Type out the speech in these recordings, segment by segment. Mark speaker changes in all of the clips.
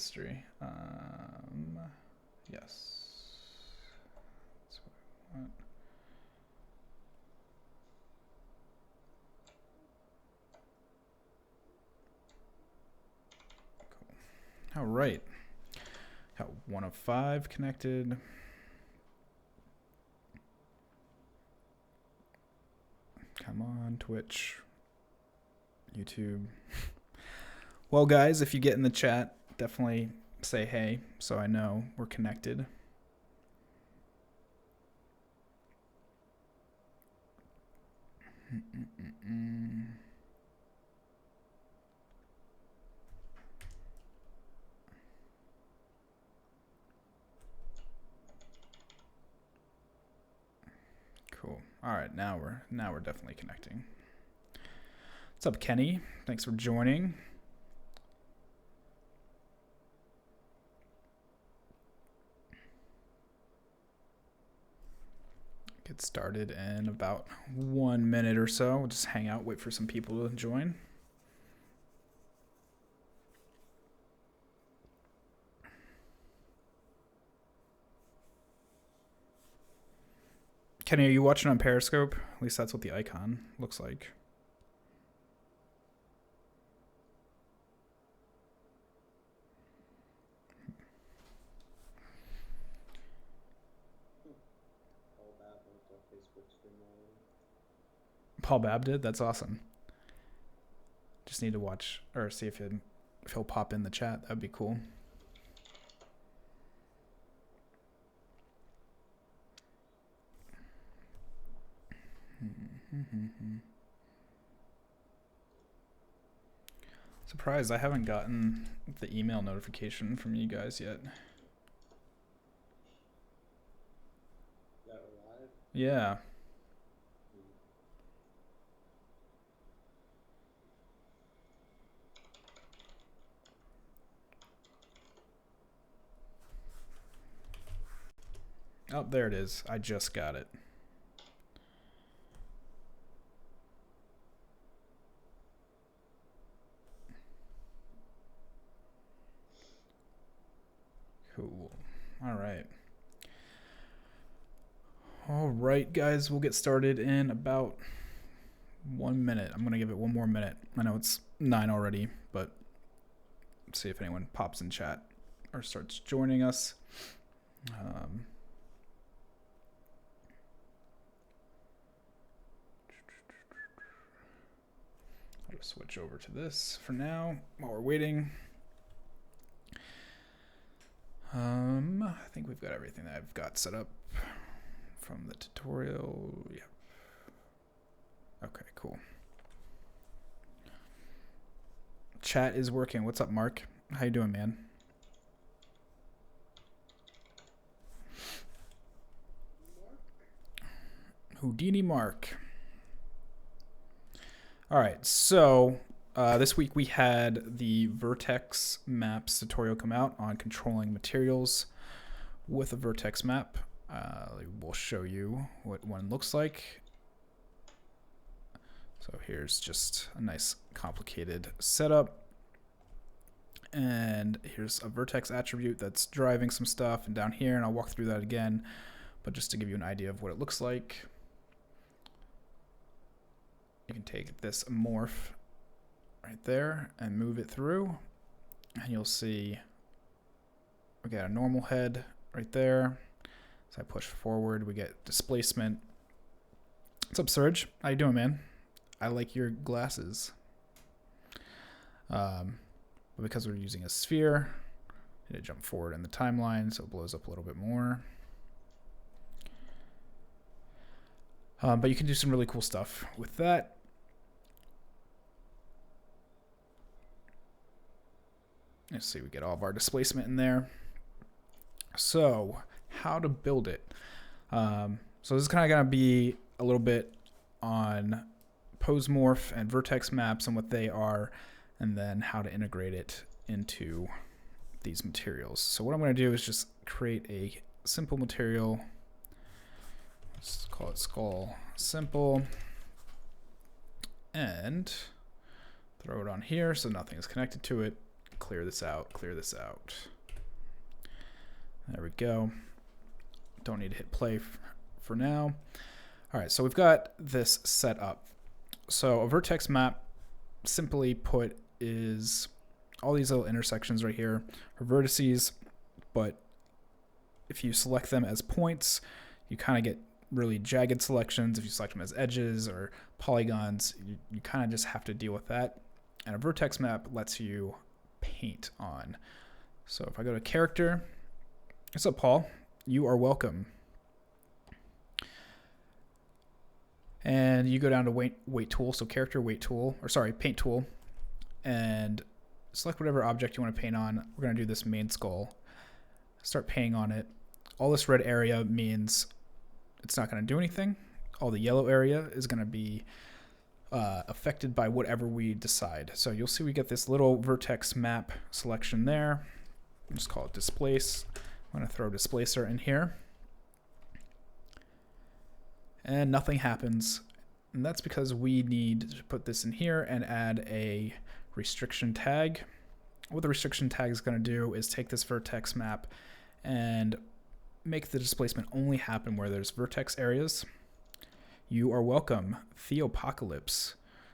Speaker 1: history. Yes. That's what I want. Cool. All right. Got 1 of 5 connected. Come on, Twitch, YouTube. Well, guys, if you get in the chat, definitely say hey so I know we're connected. Cool. All right, now we're definitely connecting. What's up, Kenny? Thanks for joining. Get started in about 1 minute or so. We'll just hang out, wait for some people to join. Kenny, are you watching on Periscope? At least that's what the icon looks like. Paul Babb did? That's awesome. Just need to watch or see if he'll pop in the chat. That'd be cool. Surprised I haven't gotten the email notification from you guys yet. Yeah. Oh, there it is. I just got it. Cool. All right. All right, guys, we'll get started in about 1 minute. I'm going to give it 1 more minute. I know it's 9 already, but let's see if anyone pops in chat or starts joining us. I'll just switch over to this for now while we're waiting. I think we've got everything that I've got set up from the tutorial. Yeah. Okay, cool. Chat is working. What's up, Mark? How you doing, man? Houdini Mark. All right, so this week we had the Vertex maps tutorial come out on controlling materials with a Vertex map. We'll show you what one looks like. So here's just a nice complicated setup. And here's a Vertex attribute that's driving some stuff, and down here, and I'll walk through that again, but just to give you an idea of what it looks like. You can take this morph right there and move it through, and you'll see we got a normal head right there. So I push forward, we get displacement. What's up, Surge? How you doing, man? I like your glasses. But because we're using a sphere, I need to jump forward in the timeline so it blows up a little bit more. But you can do some really cool stuff with that. Let's see, we get all of our displacement in there. So how to build it. So this is kind of going to be a little bit on pose morph and vertex maps and what they are, and then how to integrate it into these materials. So what I'm going to do is just create a simple material. Let's call it skull simple, and throw it on here so nothing is connected to it. clear this out, clear this out. There we go. Don't need to hit play for now. All right, so we've got this set up. So a vertex map, simply put, is all these little intersections right here are vertices, but if you select them as points, you kind of get really jagged selections. If you select them as edges or polygons, you kind of just have to deal with that. And a vertex map lets you paint on. So if I go to character, what's up, Paul? You are welcome. And you go down to weight tool, so character weight tool, or sorry, paint tool, and select whatever object you want to paint on. We're going to do this main skull. Start painting on it. All this red area means it's not going to do anything. All the yellow area is going to be affected by whatever we decide. So you'll see we get this little vertex map selection there. I'll just call it displace. I'm going to throw displacer in here. And nothing happens. And that's because we need to put this in here and add a restriction tag. What the restriction tag is going to do is take this vertex map and make the displacement only happen where there's vertex areas. You are welcome, Theopocalypse.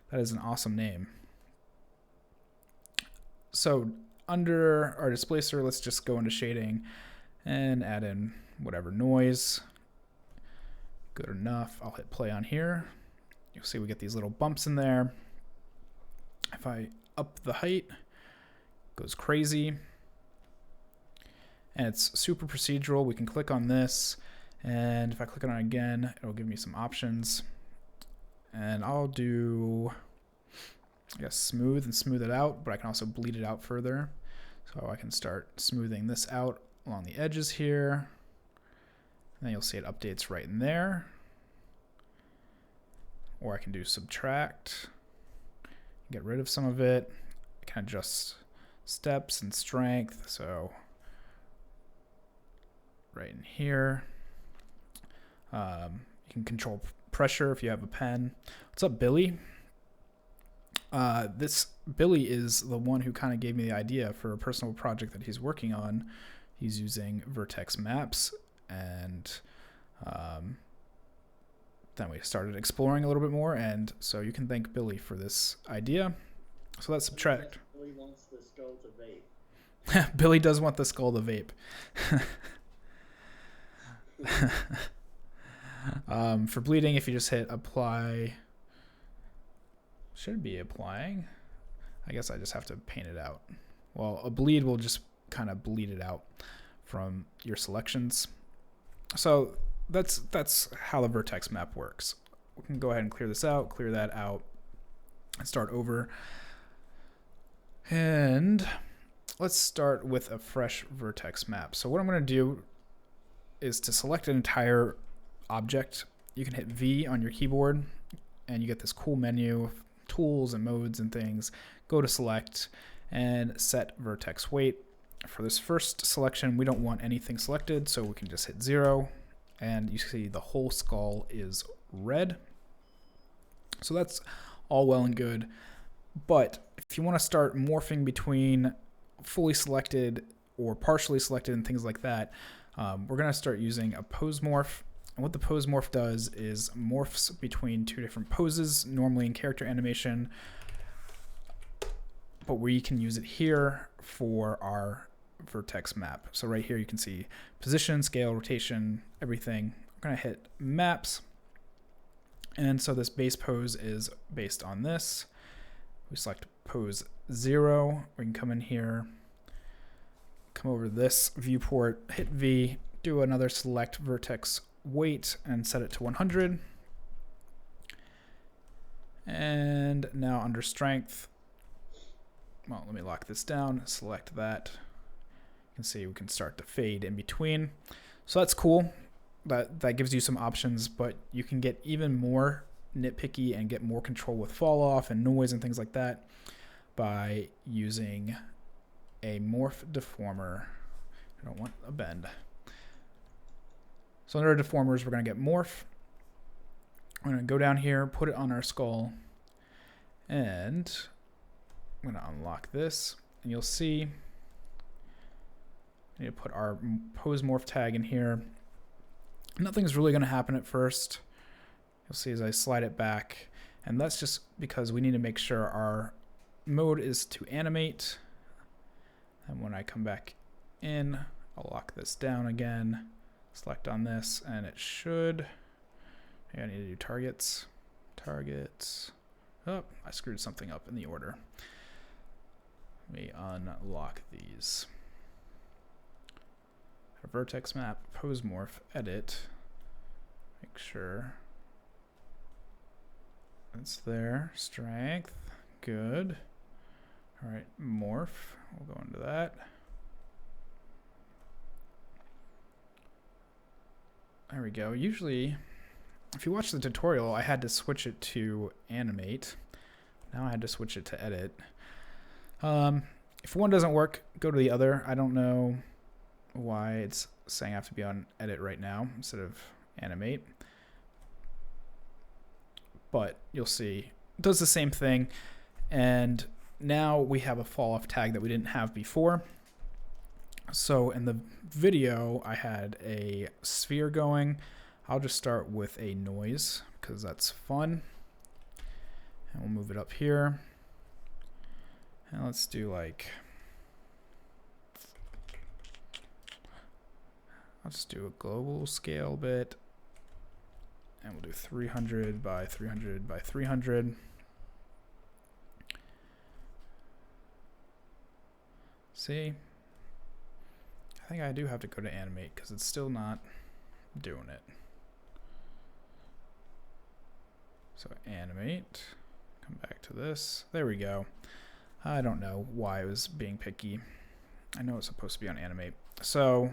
Speaker 1: That is an awesome name. So under our displacer, let's just go into shading and add in whatever noise. Good enough. I'll hit play on here. You'll see we get these little bumps in there. If I up the height, it goes crazy. And it's super procedural. We can click on this, and if I click on it again, it'll give me some options. And I'll do, I guess, smooth and smooth it out, but I can also bleed it out further. So I can start smoothing this out along the edges here. And then you'll see it updates right in there. Or I can do subtract, get rid of some of it. I can adjust steps and strength. So right in here. You can control pressure if you have a pen. What's up, Billy? This Billy is the one who kind of gave me the idea for a personal project that he's working on. He's using vertex maps, and then we started exploring a little bit more, and so you can thank Billy for this idea. So let's subtract.
Speaker 2: Billy wants the skull to vape.
Speaker 1: Billy does want the skull to vape. For bleeding, if you just hit apply, should be applying. I guess I just have to paint it out. Well, a bleed will just kind of bleed it out from your selections. So that's how the vertex map works. We can go ahead and clear this out, clear that out, and start over. And let's start with a fresh vertex map. So what I'm going to do is to select an entire object. You can hit V on your keyboard, and you get this cool menu of tools and modes and things. Go to select and set vertex weight. For this first selection, we don't want anything selected, so we can just hit 0. And you see the whole skull is red. So that's all well and good. But if you want to start morphing between fully selected or partially selected and things like that, we're going to start using a pose morph. And what the pose morph does is morphs between two different poses, normally in character animation, but we can use it here for our vertex map. So right here you can see position, scale, rotation, everything. I'm going to hit maps. And so this base pose is based on this. We select pose 0. We can come in here, come over to this viewport, hit V, do another select vertex weight and set it to 100. And now under strength, well, let me lock this down, select that. You can see we can start to fade in between. So that's cool. That gives you some options, but you can get even more nitpicky and get more control with fall off and noise and things like that by using a morph deformer. I don't want a bend. So under deformers, we're going to get morph. We're going to go down here, put it on our skull, and I'm going to unlock this. and you'll see I need to put our pose morph tag in here. Nothing's really going to happen at first. You'll see as I slide it back, and that's just because we need to make sure our mode is to animate. And when I come back in, I'll lock this down again, select on this, and it should, I need to do targets. Oh, I screwed something up in the order. Let me unlock these. A vertex map, pose morph, edit. Make sure it's there. Strength, good. All right, morph, we'll go into that. There we go. Usually, if you watch the tutorial, I had to switch it to animate. Now I had to switch it to edit. If one doesn't work, go to the other. I don't know why it's saying I have to be on edit right now instead of animate. But you'll see it does the same thing. And now we have a fall off tag that we didn't have before. So in the video, I had a sphere going. I'll just start with a noise because that's fun. And we'll move it up here. And let's do like, I'll just do a global scale bit. And we'll do 300 by 300 by 300. See? I think I do have to go to animate because it's still not doing it. So animate, come back to this. There we go. I don't know why it was being picky. I know it's supposed to be on animate. So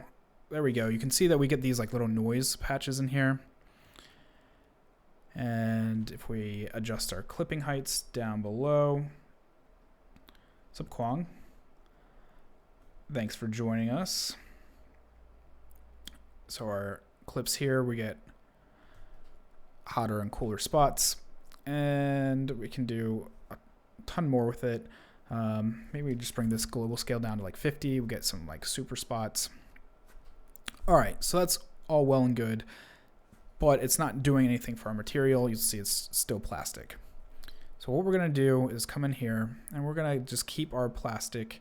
Speaker 1: there we go. You can see that we get these like little noise patches in here. And if we adjust our clipping heights down below. What's up, Kwong? Thanks for joining us. So our clips here, we get hotter and cooler spots, and we can do a ton more with it. Maybe we just bring this global scale down to like 50. We get some like super spots. All right, so that's all well and good, but it's not doing anything for our material. You'll see it's still plastic. So what we're gonna do is come in here and we're gonna just keep our plastic.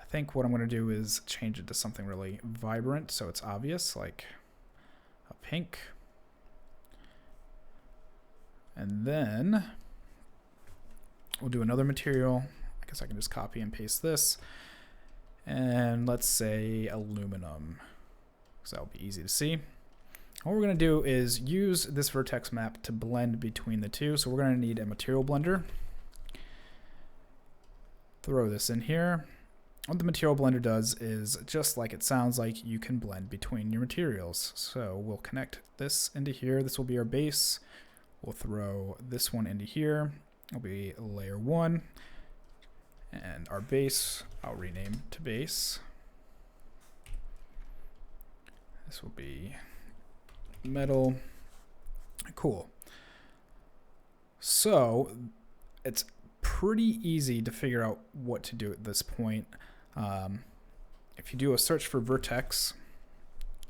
Speaker 1: I think what I'm gonna do is change it to something really vibrant so it's obvious, like a pink. And then we'll do another material. I guess I can just copy and paste this. And let's say aluminum, because that'll be easy to see. What we're going to do is use this vertex map to blend between the two. So we're going to need a material blender. Throw this in here. What the material blender does is, just like it sounds like, you can blend between your materials. So we'll connect this into here. This will be our base. We'll throw this one into here. It'll be layer 1. And our base, I'll rename to base. This will be metal. Cool. So it's pretty easy to figure out what to do at this point. If you do a search for vertex,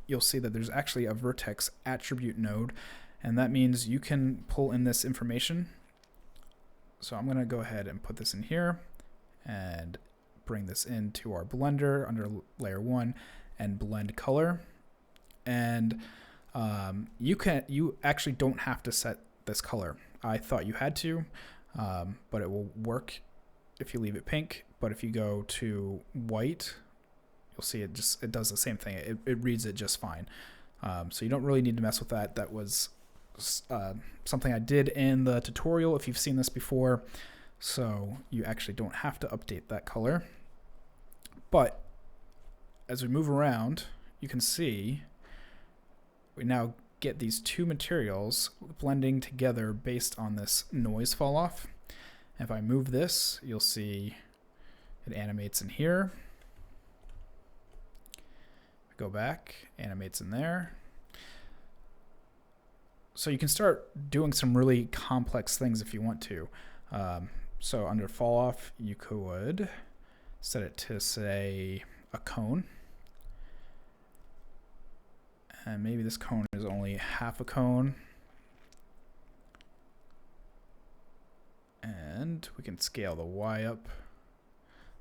Speaker 1: you'll see that there's actually a vertex attribute node, and that means you can pull in this information. So I'm going to go ahead and put this in here and bring this into our blender under layer 1 and blend color. And you actually don't have to set this color. I thought you had to, but it will work if you leave it pink. But if you go to white, you'll see it does the same thing. It reads it just fine. So you don't really need to mess with that. That was something I did in the tutorial if you've seen this before. So you actually don't have to update that color. But as we move around, you can see we now get these two materials blending together based on this noise fall off. If I move this, you'll see it animates in here. Go back, animates in there. So you can start doing some really complex things if you want to. So under fall off, you could set it to say a cone. And maybe this cone is only half a cone. And we can scale the Y up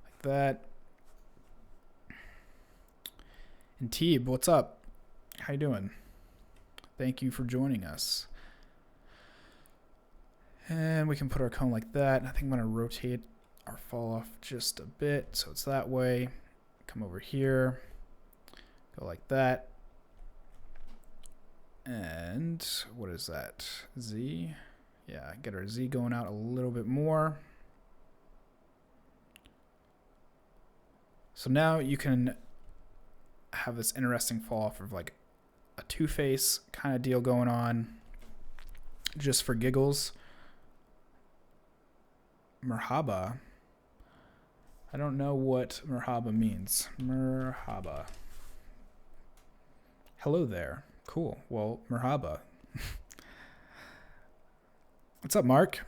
Speaker 1: like that. And Teeb, what's up? How you doing? Thank you for joining us. And we can put our cone like that. I think I'm going to rotate our fall off just a bit so it's that way. Come over here, go like that. And what is that? Z. Yeah, get our Z going out a little bit more. So now you can have this interesting fall off of like a two-face kind of deal going on just for giggles. Merhaba. I don't know what merhaba means. Merhaba. Hello there. Cool. Well, merhaba. What's up, Mark?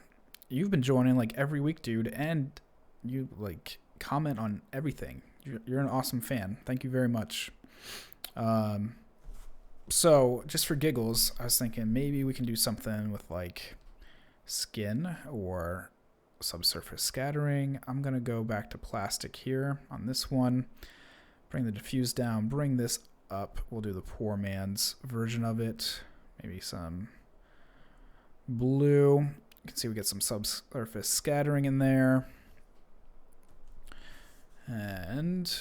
Speaker 1: You've been joining like every week, dude, and you like comment on everything. You're an awesome fan. Thank you very much. So just for giggles, I was thinking maybe we can do something with like skin or subsurface scattering. I'm going to go back to plastic here on this one. Bring the diffuse down, bring this up. We'll do the poor man's version of it. Maybe some blue. You can see we get some subsurface scattering in there. And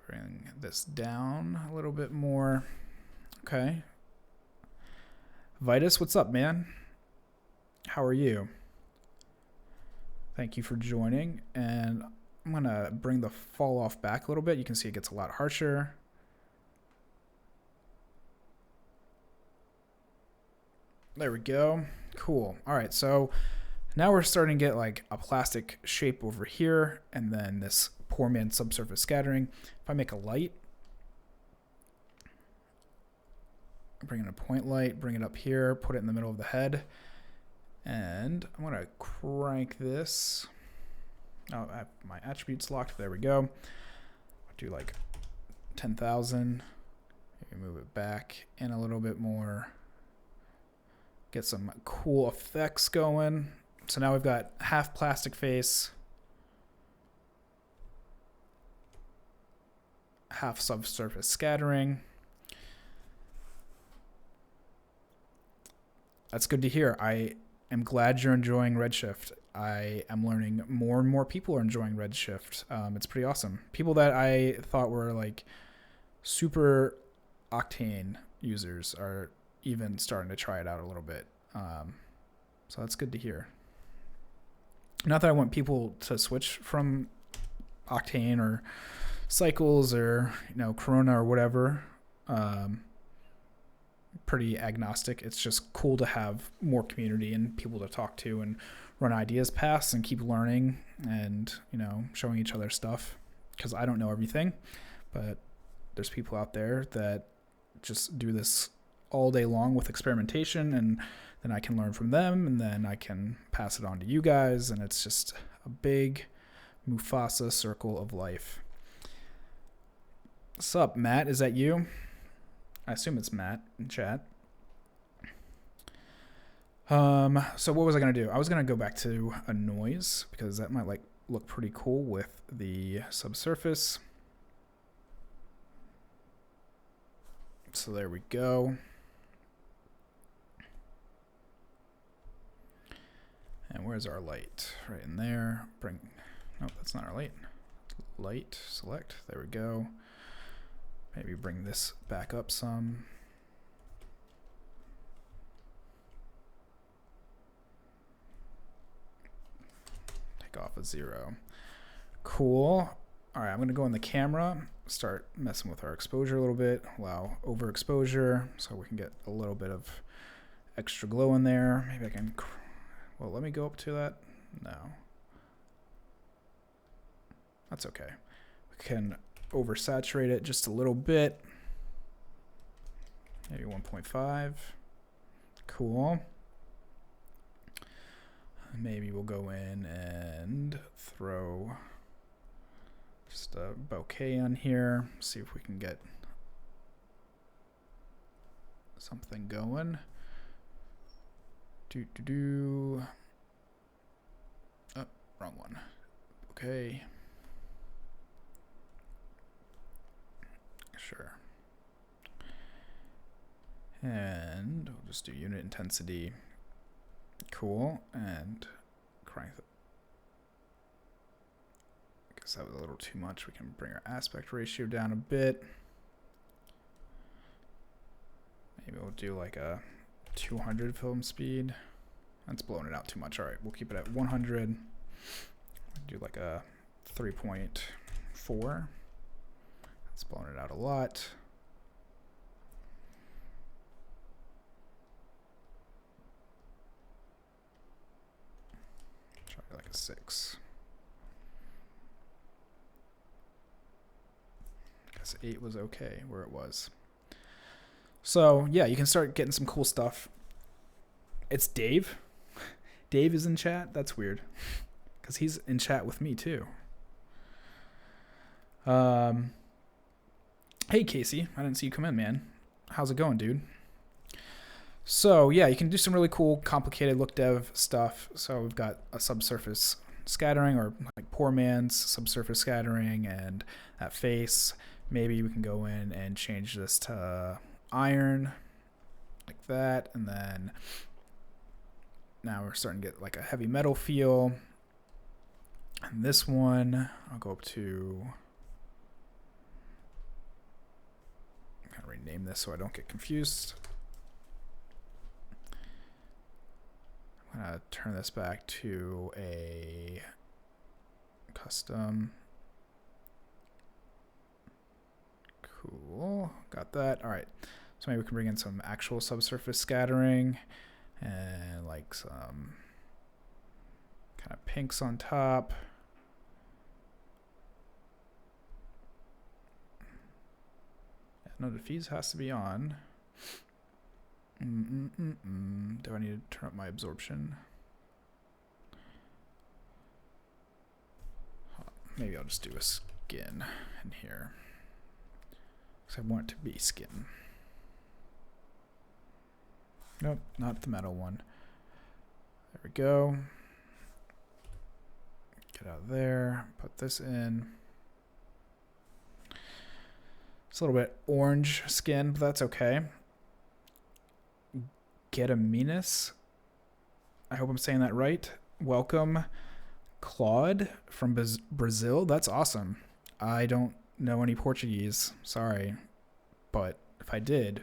Speaker 1: bring this down a little bit more. Okay. Vitus, what's up, man? How are you? Thank you for joining. And I'm going to bring the fall off back a little bit. You can see it gets a lot harsher. There we go. Cool. All right, so now we're starting to get like a plastic shape over here and then this poor man subsurface scattering. If I make a light, bring in a point light, bring it up here, put it in the middle of the head. And I'm going to crank this. Oh, I have my attributes locked. There we go. Do like 10,000. Maybe move it back in a little bit more. Get some cool effects going. So now we've got half plastic face, half subsurface scattering. That's good to hear. I am glad you're enjoying Redshift. I am learning more and more people are enjoying Redshift. It's pretty awesome. People that I thought were like super Octane users are even starting to try it out a little bit. So that's good to hear. Not that I want people to switch from Octane or Cycles or, Corona or whatever. Pretty agnostic. It's just cool to have more community and people to talk to and run ideas past and keep learning and, showing each other stuff. Because I don't know everything, but there's people out there that just do this all day long with experimentation, and then I can learn from them, and then I can pass it on to you guys, and it's just a big Mufasa circle of life. What's up, Matt? Is that you? I assume it's Matt in chat. So what was I going to do? I was going to go back to a noise because that might look pretty cool with the subsurface. So there we go. And where's our light? Right in there. Nope, that's not our light. Light, select. There we go. Maybe bring this back up some. Take off a 0. Cool. All right, I'm going to go in the camera, start messing with our exposure a little bit, allow overexposure so we can get a little bit of extra glow in there. Maybe I can, well, let me go up to that. No. That's okay. We can oversaturate it just a little bit. Maybe 1.5. Cool. Maybe we'll go in and throw just a bouquet on here. See if we can get something going. Oh, wrong one. Okay. Sure. And we'll just do unit intensity. Cool. And crank it. Guess that was a little too much. We can bring our aspect ratio down a bit. Maybe we'll do like a 200 film speed. That's blowing it out too much. All right, we'll keep it at 100. Do like a 3.4. That's blowing it out a lot. Try like a 6. I guess 8 was okay where it was. So yeah, you can start getting some cool stuff. It's Dave. Dave is in chat. That's weird, because he's in chat with me too. Hey Casey, I didn't see you come in, man. How's it going, dude? So yeah, you can do some really cool, complicated look dev stuff. So we've got a subsurface scattering, or like poor man's subsurface scattering, and that face. Maybe we can go in and change this to iron, like that, and then now we're starting to get like a heavy metal feel. And this one, I'll go up to, I'm gonna rename this so I don't get confused. I'm gonna turn this back to a custom. Cool, got that. All right, so maybe we can bring in some actual subsurface scattering and like some kind of pinks on top. No, the diffuse has to be on. Do I need to turn up my absorption? Maybe I'll just do a skin in here, because I want it to be skin. Nope, not the metal one. There we go. Get out of there, put this in. It's a little bit orange skin, but that's okay. Get a Minas. I hope I'm saying that right. Welcome, Claude from Brazil. That's awesome. I don't know any Portuguese. Sorry. But if I did,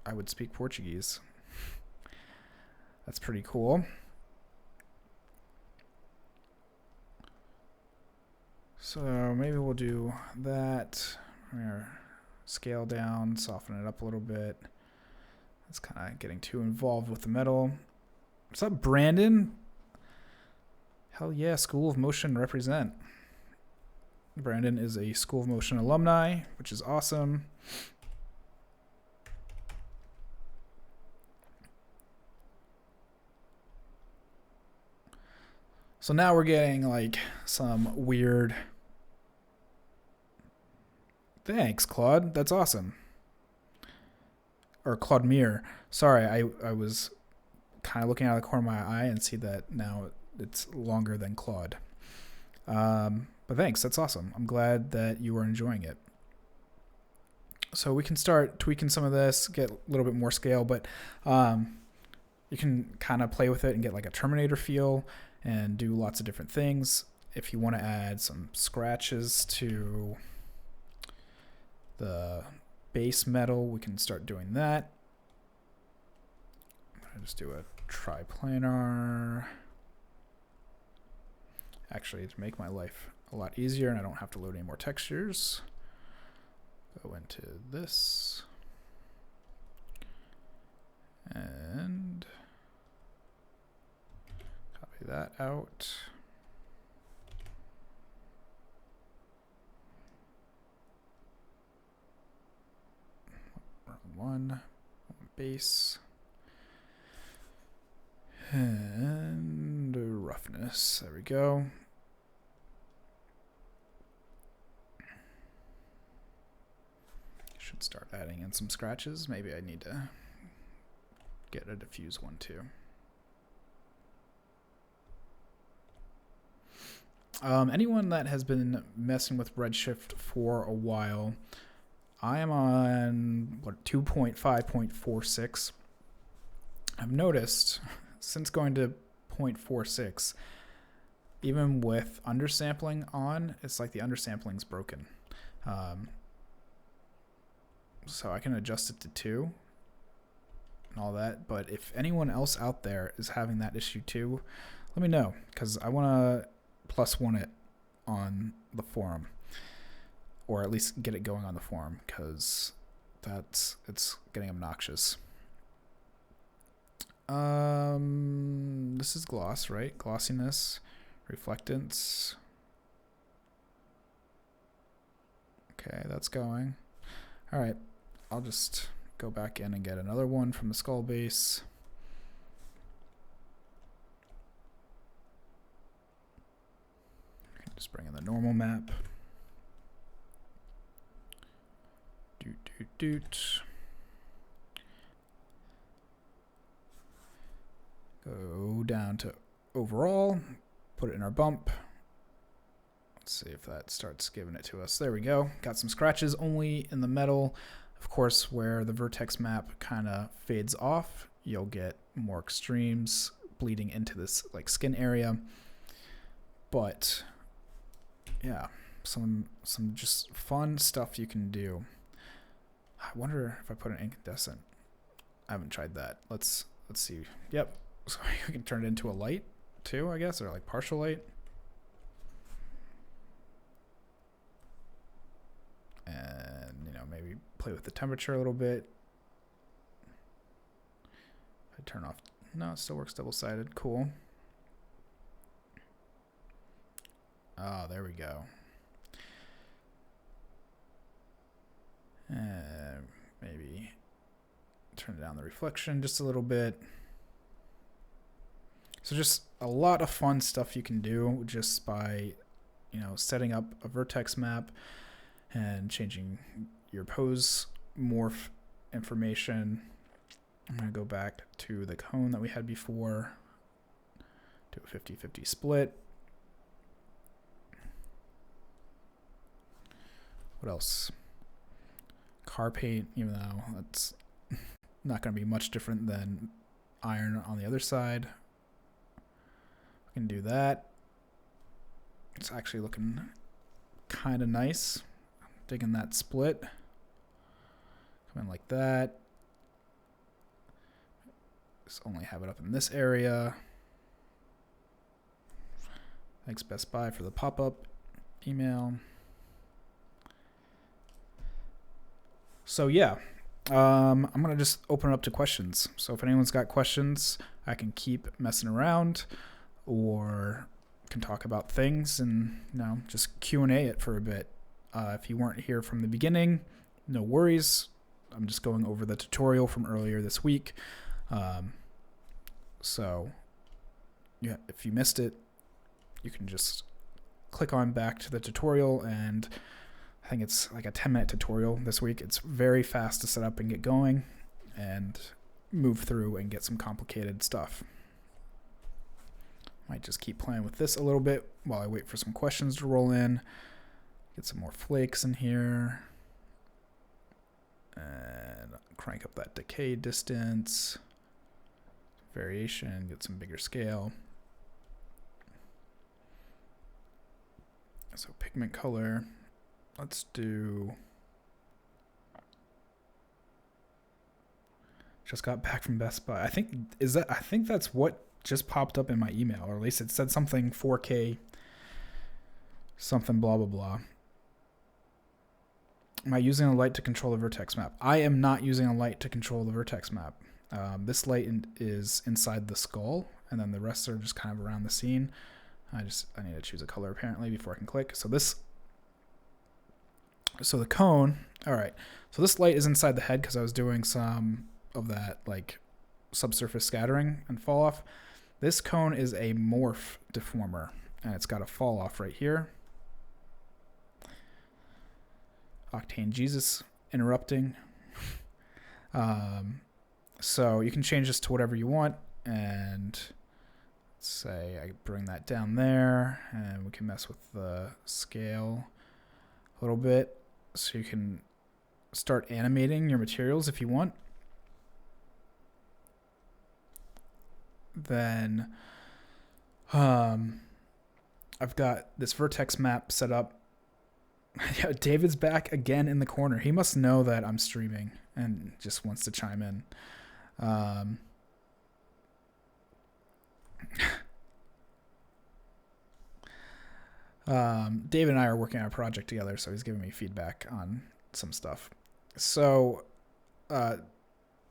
Speaker 1: I would speak Portuguese. That's pretty cool. So maybe we'll do that. We're gonna scale down, soften it up a little bit. It's kind of getting too involved with the metal. What's up, Brandon? Hell yeah, School of Motion represent. Brandon is a School of Motion alumni, which is awesome. So now we're getting like some weird... Thanks, Claude. That's awesome. Or Claude Mir. Sorry, I was kind of looking out of the corner of my eye and see that now it's longer than Claude. But thanks, that's awesome. I'm glad that you are enjoying it. So we can start tweaking some of this, get a little bit more scale, but you can kind of play with it and get like a Terminator feel and do lots of different things. If you want to add some scratches to the base metal, we can start doing that. I'm gonna just do a triplanar. Actually, to make my life a lot easier and I don't have to load any more textures, go into this and copy that out. One base, and roughness. There we go. Should start adding in some scratches. Maybe I need to get a diffuse one too. Anyone that has been messing with Redshift for a while, I am on 2.5.46. I've noticed since going to 0.46, even with undersampling on, it's like the undersampling's broken. So I can adjust it to 2 and all that. But if anyone else out there is having that issue too, let me know, because I want to +1 it on the forum, or at least get it going on the forum, because it's getting obnoxious. This is gloss, right? Glossiness, reflectance. Okay, that's going. All right, I'll just go back in and get another one from the skull base. Just bring in the normal map. Doot. Go down to overall, put it in our bump. Let's see if that starts giving it to us. There we go. Got some scratches only in the metal. Of course, where the vertex map kind of fades off, you'll get more extremes bleeding into this like skin area. But yeah, some just fun stuff you can do. I wonder if I put an incandescent. I haven't tried that. Let's see. Yep. So you can turn it into a light too, I guess, or like partial light. And, you know, maybe play with the temperature a little bit. I turn off. No, it still works double-sided. Cool. Oh, there we go. And maybe turn down the reflection just a little bit. So just a lot of fun stuff you can do just by, you know, setting up a vertex map and changing your pose morph information. I'm going to go back to the cone that we had before, to a 50-50 split. What else? Car paint, even though that's not going to be much different than iron on the other side. We can do that. It's actually looking kind of nice. I'm digging that split. Come in like that. Just only have it up in this area. Thanks Best Buy for the pop-up email. So yeah, I'm going to just open it up to questions. So if anyone's got questions, I can keep messing around or can talk about things and, you know, just Q&A it for a bit. If you weren't here from the beginning, no worries. I'm just going over the tutorial from earlier this week. So yeah, if you missed it, you can just click on back to the tutorial, and I think it's like a 10-minute tutorial this week. It's very fast to set up and get going and move through and get some complicated stuff. Might just keep playing with this a little bit while I wait for some questions to roll in. Get some more flakes in here. And crank up that decay distance. Variation, get some bigger scale. So pigment color. Let's do. Just got back from Best Buy. I think that's what just popped up in my email, or at least it said something 4K, something blah blah blah. Am I using a light to control the vertex map? I am not using a light to control the vertex map. This light is inside the skull, and then the rest are just kind of around the scene. I need to choose a color apparently before I can click. So the cone, all right. So this light is inside the head because I was doing some of that like subsurface scattering and fall off. This cone is a morph deformer, and it's got a fall off right here. Octane Jesus interrupting. So you can change this to whatever you want, and let's say I bring that down there, and we can mess with the scale a little bit, so you can start animating your materials if you want. Then I've got this vertex map set up. David's back again in the corner. He must know that I'm streaming and just wants to chime in. David and I are working on a project together, so he's giving me feedback on some stuff. So,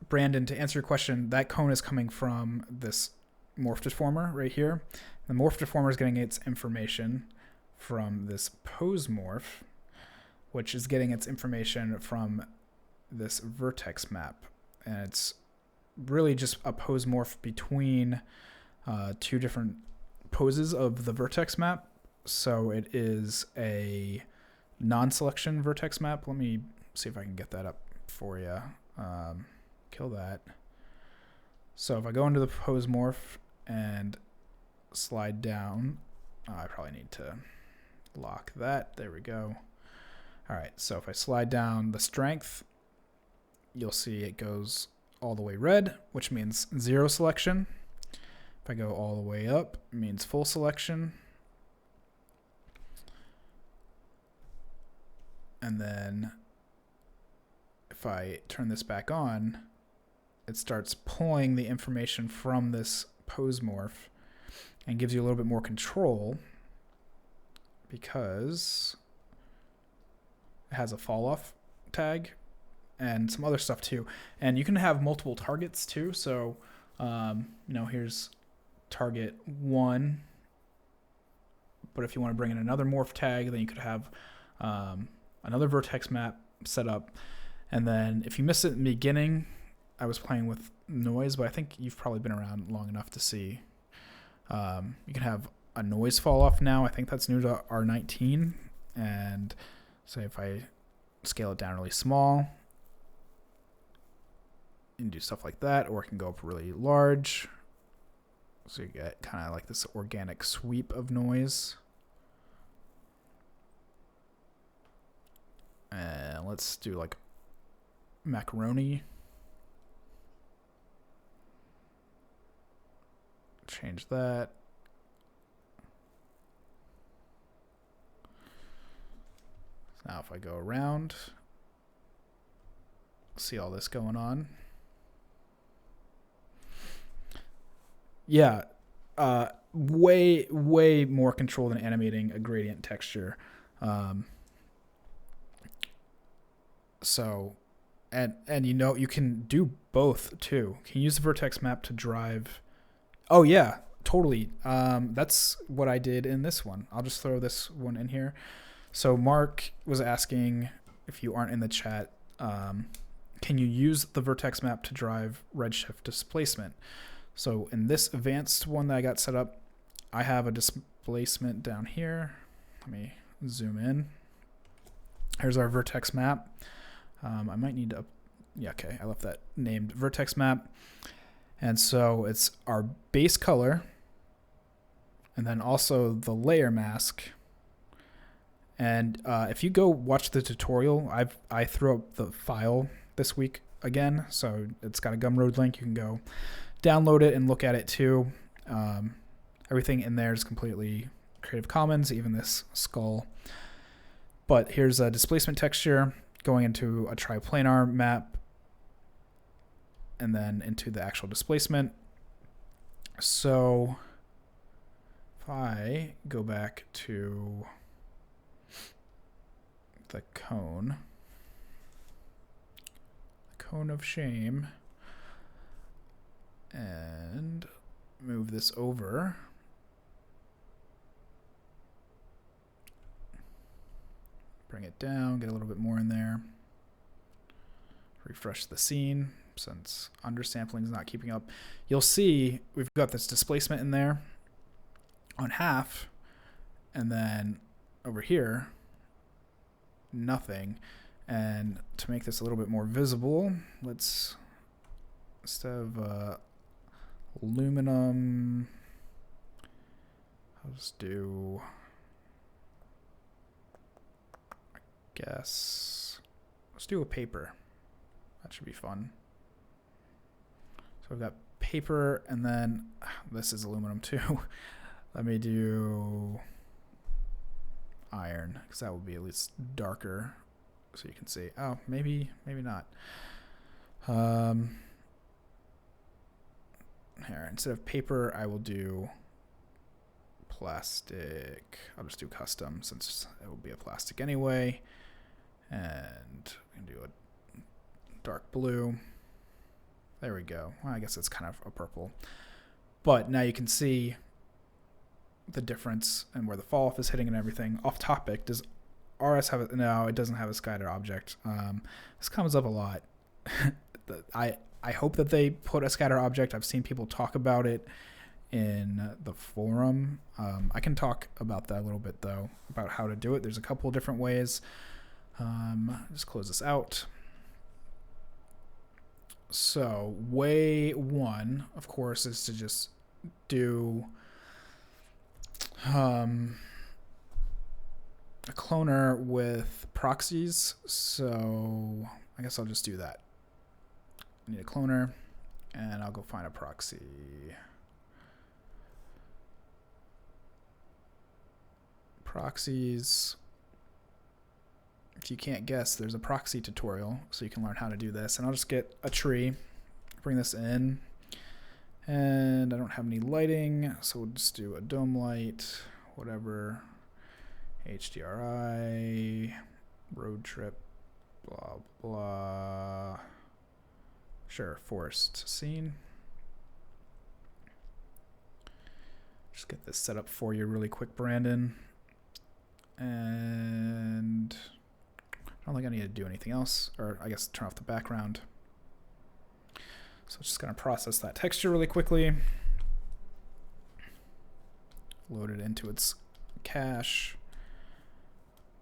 Speaker 1: Brandon, to answer your question, that cone is coming from this morph deformer right here. The morph deformer is getting its information from this pose morph, which is getting its information from this vertex map. And it's really just a pose morph between two different poses of the vertex map. So it is a non-selection vertex map. Let me see if I can get that up for you. Kill that. So if I go into the pose morph and slide down, I probably need to lock that. There we go. All right, so if I slide down the strength, you'll see it goes all the way red, which means 0 selection. If I go all the way up, it means full selection. And then if I turn this back on, it starts pulling the information from this pose morph and gives you a little bit more control because it has a fall off tag and some other stuff too. And you can have multiple targets too. So, here's target 1. But if you want to bring in another morph tag, then you could have another vertex map set up. And then if you missed it in the beginning, I was playing with noise, but I think you've probably been around long enough to see. You can have a noise fall off now. I think that's new to R19. And say if I scale it down really small, you can do stuff like that, or it can go up really large. So you get kind of like this organic sweep of noise. And let's do like macaroni. Change that. Now if I go around, see all this going on. Yeah, way more control than animating a gradient texture. So, and you can do both too. You can use the vertex map to drive. Oh yeah, totally. That's what I did in this one. I'll just throw this one in here. So Mark was asking, if you aren't in the chat, can you use the vertex map to drive Redshift displacement? So in this advanced one that I got set up, I have a displacement down here. Let me zoom in. Here's our vertex map. I might need to, yeah, okay, I left that named vertex map. And so it's our base color, and then also the layer mask. And if you go watch the tutorial, I threw up the file this week again, so it's got a Gumroad link. You can go download it and look at it too. Everything in there is completely Creative Commons, even this skull. But here's a displacement texture going into a triplanar map, and then into the actual displacement. So if I go back to the cone of shame, and move this over, bring it down, get a little bit more in there, refresh the scene, since undersampling is not keeping up. You'll see we've got this displacement in there on half, and then over here, nothing. And to make this a little bit more visible, let's, instead of aluminum, I'll just do, I guess, let's do a paper. That should be fun. So we've got paper, and then this is aluminum too. Let me do iron, because that will be at least darker, so you can see. Oh, maybe not. Here, instead of paper, I will do plastic. I'll just do custom, since it will be a plastic anyway. And I can do a dark blue. There we go. Well, I guess it's kind of a purple. But now you can see the difference and where the fall off is hitting and everything. Off topic, does RS have it? No, it doesn't have a scatter object. This comes up a lot. I hope that they put a scatter object. I've seen people talk about it in the forum. I can talk about that a little bit though, about how to do it. There's a couple of different ways. Just close this out. So way one, of course, is to just do a cloner with proxies. So I guess I'll just do that. I need a cloner, and I'll go find a proxy. Proxies. If you can't guess, there's a proxy tutorial, so you can learn how to do this. And I'll just get a tree, bring this in, and I don't have any lighting, so we'll just do a dome light, whatever, HDRI, road trip, blah, blah. Sure, forest scene. Just get this set up for you really quick, Brandon. And I don't think I need to do anything else, or I guess turn off the background. So it's just going to process that texture really quickly. Load it into its cache.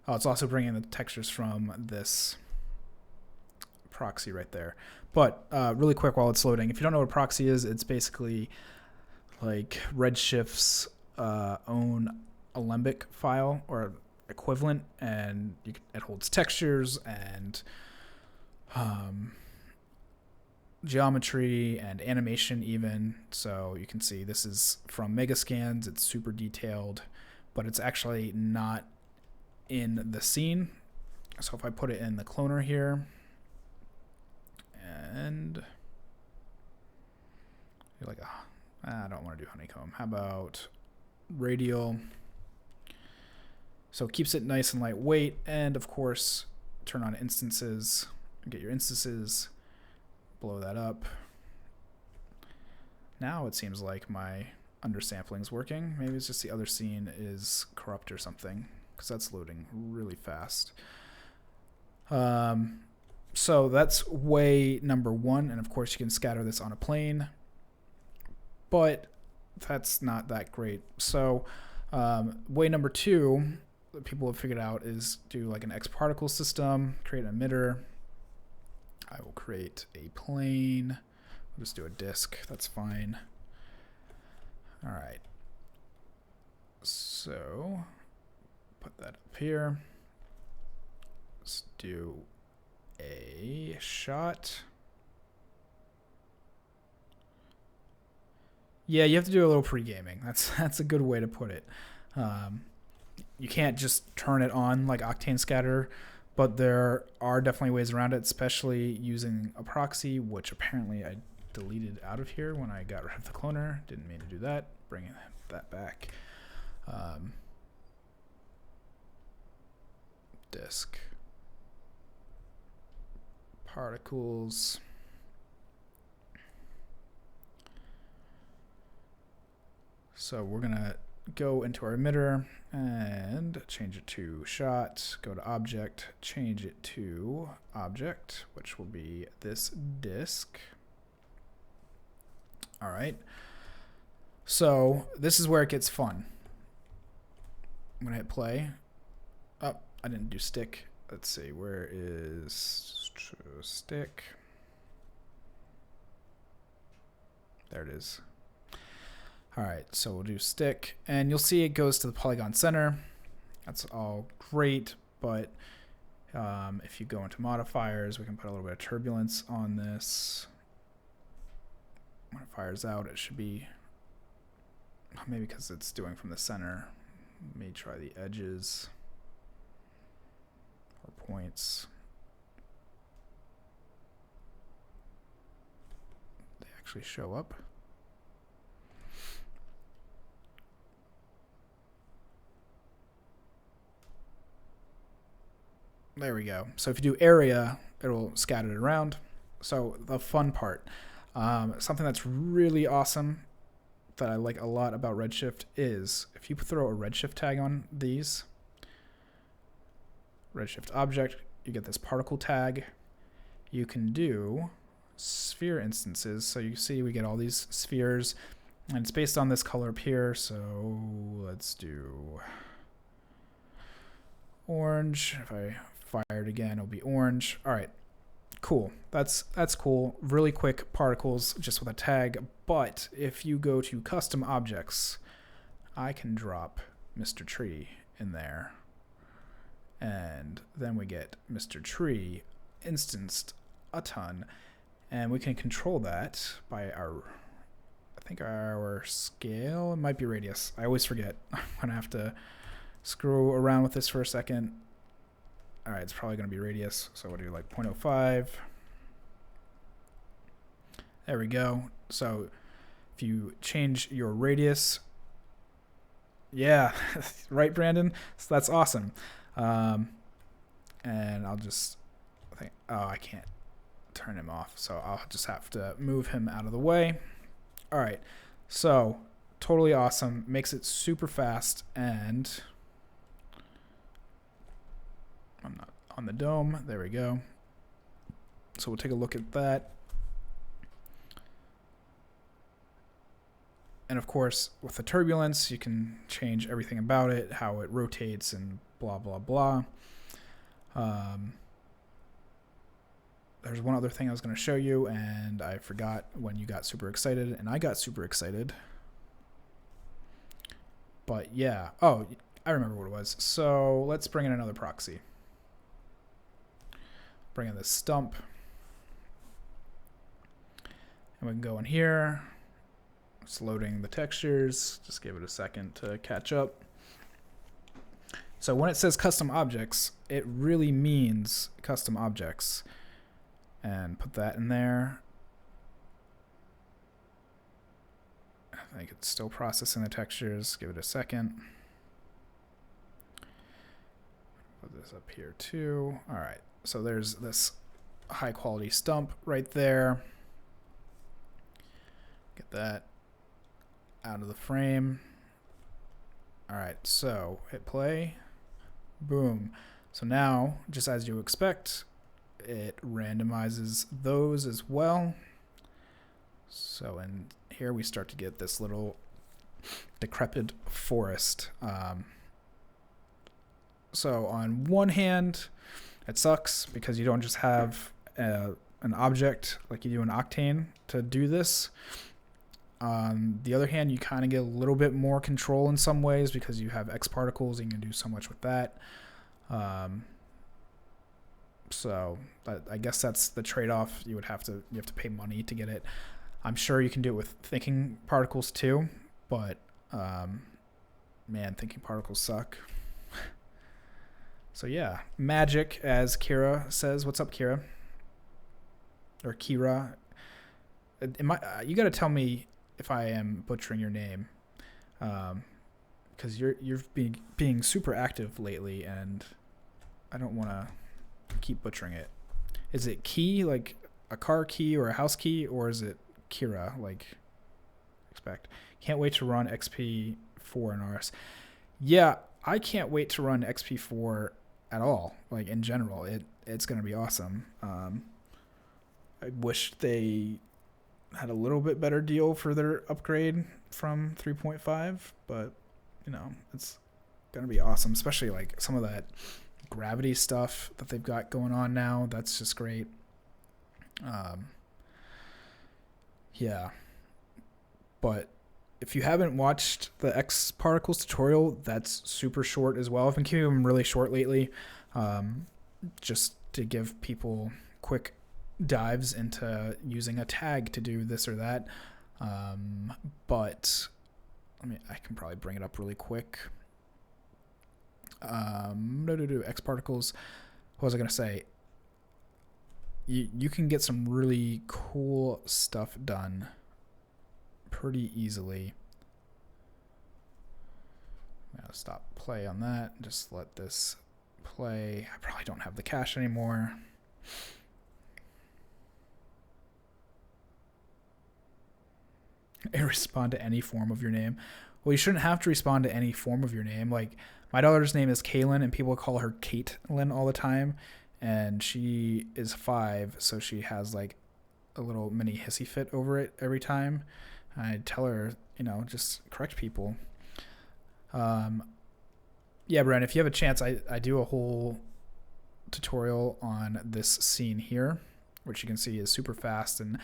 Speaker 1: Oh, it's also bringing the textures from this proxy right there. But really quick while it's loading, if you don't know what a proxy is, it's basically like Redshift's own Alembic file or equivalent, and it holds textures and geometry and animation even. So you can see this is from Megascans. It's super detailed, but it's actually not in the scene. So if I put it in the cloner here, and you're like, I don't want to do honeycomb. How about radial? So it keeps it nice and lightweight, and of course, turn on instances, get your instances, blow that up. Now it seems like my undersampling is working. Maybe it's just the other scene is corrupt or something, because that's loading really fast. So that's way number one, and of course you can scatter this on a plane, but that's not that great. So way number two that people have figured out is do like an X particle system, create an emitter. I will create a plane. I'll just do a disk, that's fine. All right, so put that up here. Let's do a shot. Yeah, you have to do a little pre-gaming. That's a good way to put it. You can't just turn it on like Octane Scatter, but there are definitely ways around it, especially using a proxy, which apparently I deleted out of here when I got rid of the cloner. Didn't mean to do that. Bringing that back. Disk. Particles. So we're gonna go into our emitter and change it to shot, go to object, change it to object, which will be this disk. All right. So this is where it gets fun. I'm gonna hit play. Oh, I didn't do stick. Let's see, where is stick? There it is. All right, so we'll do stick, and you'll see it goes to the polygon center. That's all great, but if you go into modifiers, we can put a little bit of turbulence on this. When it fires out, it should be, maybe because it's doing from the center. Let me try the edges or points. They actually show up. There we go. So if you do area, it'll scatter it around. So the fun part, something that's really awesome that I like a lot about Redshift is if you throw a Redshift tag on these, Redshift object, you get this particle tag. You can do sphere instances. So you see we get all these spheres, and it's based on this color up here. So let's do orange. If I fire it again, it'll be orange. All right, cool. That's cool. Really quick particles just with a tag. But if you go to custom objects, I can drop Mr. Tree in there, and then we get Mr. Tree instanced a ton, and we can control that by our, I think our scale. It might be radius. I always forget. I'm gonna have to screw around with this for a second. All right, it's probably going to be radius, so we'll do like 0.05. There we go. So if you change your radius, yeah, right, Brandon? So that's awesome. And I'll just think, oh, I can't turn him off, so I'll just have to move him out of the way. All right, so totally awesome. Makes it super fast, and I'm not on the dome. There we go. So we'll take a look at that. And of course, with the turbulence, you can change everything about it, how it rotates and blah, blah, blah. There's one other thing I was going to show you, and I forgot when you got super excited, and I got super excited. But yeah. Oh, I remember what it was. So let's bring in another proxy. Bring in this stump. And we can go in here. It's loading the textures. Just give it a second to catch up. So when it says custom objects, it really means custom objects. And put that in there. I think it's still processing the textures. Give it a second. Put this up here too. All right. So there's this high quality stump right there. Get that out of the frame. All right, so hit play. Boom. So now, just as you expect, it randomizes those as well. So in here we start to get this little decrepit forest. So on one hand, it sucks because you don't just have an object like you do in Octane to do this. On the other hand, you kind of get a little bit more control in some ways because you have X particles and you can do so much with that. So I guess that's the trade-off. You have to pay money to get it. I'm sure you can do it with thinking particles too, but man, thinking particles suck. So yeah, magic, as Kira says. What's up, Kira? Or Kira? You got to tell me if I am butchering your name, because you've been being super active lately, and I don't want to keep butchering it. Is it key, like a car key or a house key, or is it Kira, like expect? Can't wait to run XP XP4 in ours. Yeah, I can't wait to run XP4 at all. Like in general, it's gonna be awesome. I wish they had a little bit better deal for their upgrade from 3.5, but it's gonna be awesome, especially like some of that gravity stuff that they've got going on now. That's just great. Yeah, but if you haven't watched the X Particles tutorial, that's super short as well. I've been keeping them really short lately, just to give people quick dives into using a tag to do this or that. But I can probably bring it up really quick. X Particles. What was I gonna say? You can get some really cool stuff done pretty easily. I'm gonna stop play on that. Just let this play. I probably don't have the cache anymore. Respond to any form of your name. Well, you shouldn't have to respond to any form of your name. Like, my daughter's name is Kaylin, and people call her Caitlin all the time. And she is 5, so she has like a little mini hissy fit over it every time. I tell her, just correct people. Yeah, Brian, if you have a chance, I do a whole tutorial on this scene here, which you can see is super fast. And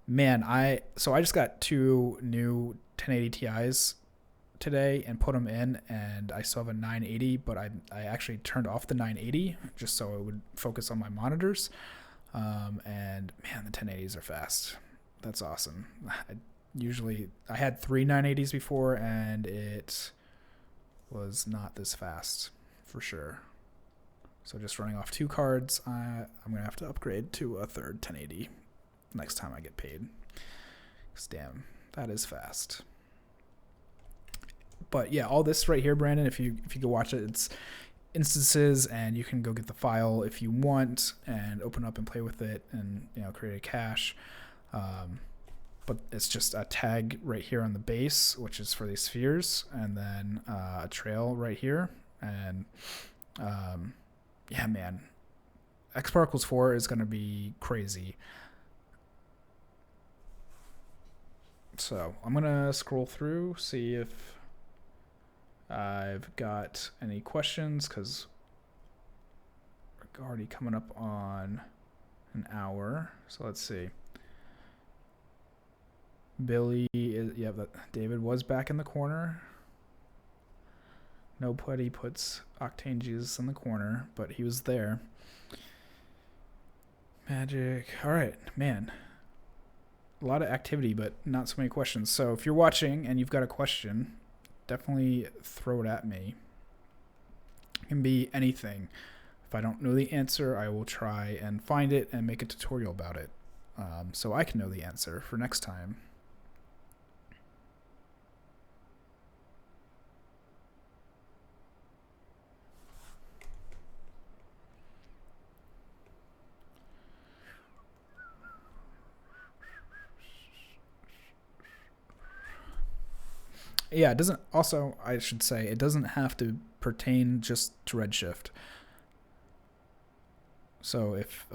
Speaker 1: man, I just got 2 new 1080 Ti's today and put them in, and I still have a 980, but I actually turned off the 980 just so it would focus on my monitors. And man, the 1080s are fast. That's awesome. I had 3 980s before, and it was not this fast for sure. So just running off 2 cards, I'm gonna have to upgrade to a third 1080 next time I get paid. 'Cause damn, that is fast. But yeah, all this right here, Brandon, if you go watch it, it's instances, and you can go get the file if you want and open up and play with it and create a cache. But it's just a tag right here on the base, which is for these spheres, and then a trail right here. And yeah, man, X Particles 4 is going to be crazy. So I'm going to scroll through, see if I've got any questions, because we're already coming up on an hour. So let's see. Billy is, David was back in the corner. Nobody puts Octane Jesus in the corner, but he was there. Magic. All right, man. A lot of activity, but not so many questions. So if you're watching and you've got a question, definitely throw it at me. It can be anything. If I don't know the answer, I will try and find it and make a tutorial about it, so I can know the answer for next time. Yeah, it doesn't. Also, I should say, it doesn't have to pertain just to Redshift. So if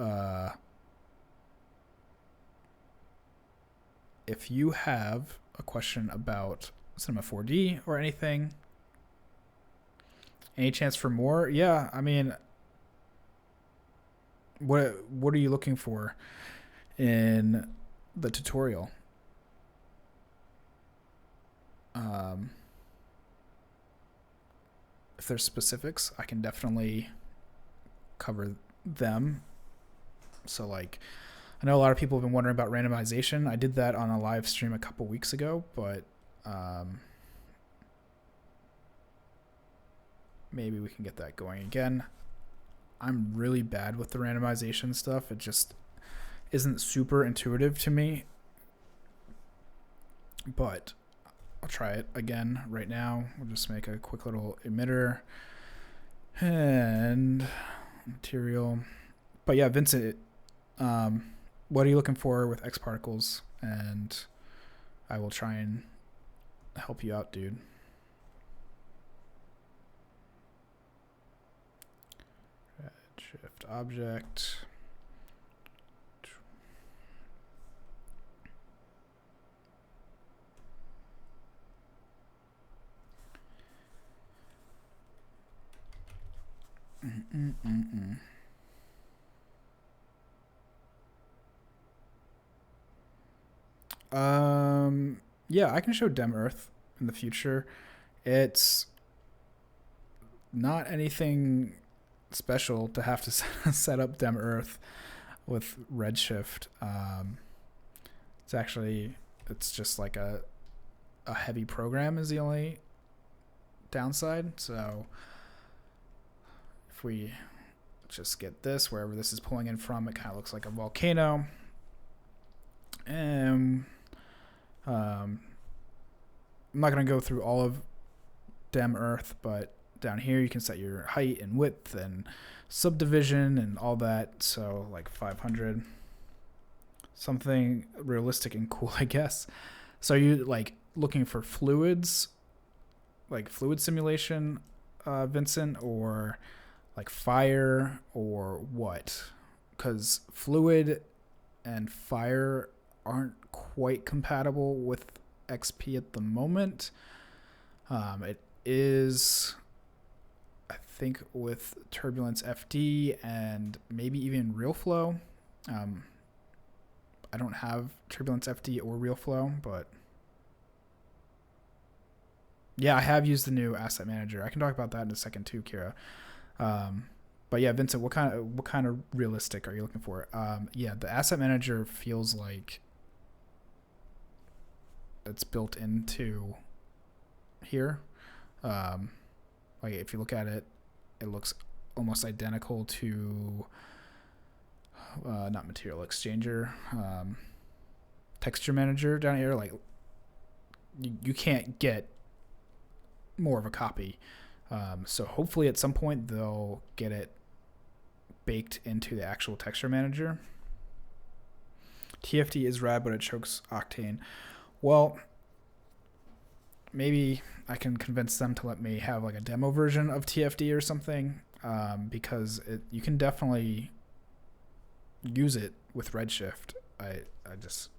Speaker 1: you have a question about Cinema 4D or anything, any chance for more? Yeah, I mean, what are you looking for in the tutorial? If there's specifics, I can definitely cover them. So like, I know a lot of people have been wondering about randomization. I did that on a live stream a couple weeks ago, but maybe we can get that going again. I'm really bad with the randomization stuff. It just isn't super intuitive to me, but I'll try it again right now. We'll just make a quick little emitter and material. But yeah, Vincent, what are you looking for with X Particles? And I will try and help you out, dude. Shift object. Yeah, I can show Dem Earth in the future. It's not anything special to have to set up Dem Earth with Redshift. It's just like a heavy program is the only downside. So if we just get this, wherever this is pulling in from, it kind of looks like a volcano. And I'm not going to go through all of Dem Earth, but down here you can set your height and width and subdivision and all that. So like 500, something realistic and cool, I guess. So you like looking for fluids, like fluid simulation, Vincent, or like fire, or what? Because fluid and fire aren't quite compatible with XP at the moment. It is, I think, with Turbulence FD and maybe even RealFlow. I don't have Turbulence FD or RealFlow, but yeah, I have used the new asset manager. I can talk about that in a second too, Kira. But yeah, Vincent, what kind of realistic are you looking for? Yeah, the asset manager feels like it's built into here. Like if you look at it, it looks almost identical to not material exchanger, texture manager down here. Like you can't get more of a copy. So hopefully at some point they'll get it baked into the actual texture manager. TFD is rad, but it chokes Octane. Well, maybe I can convince them to let me have like a demo version of TFD or something, because you can definitely use it with Redshift. I just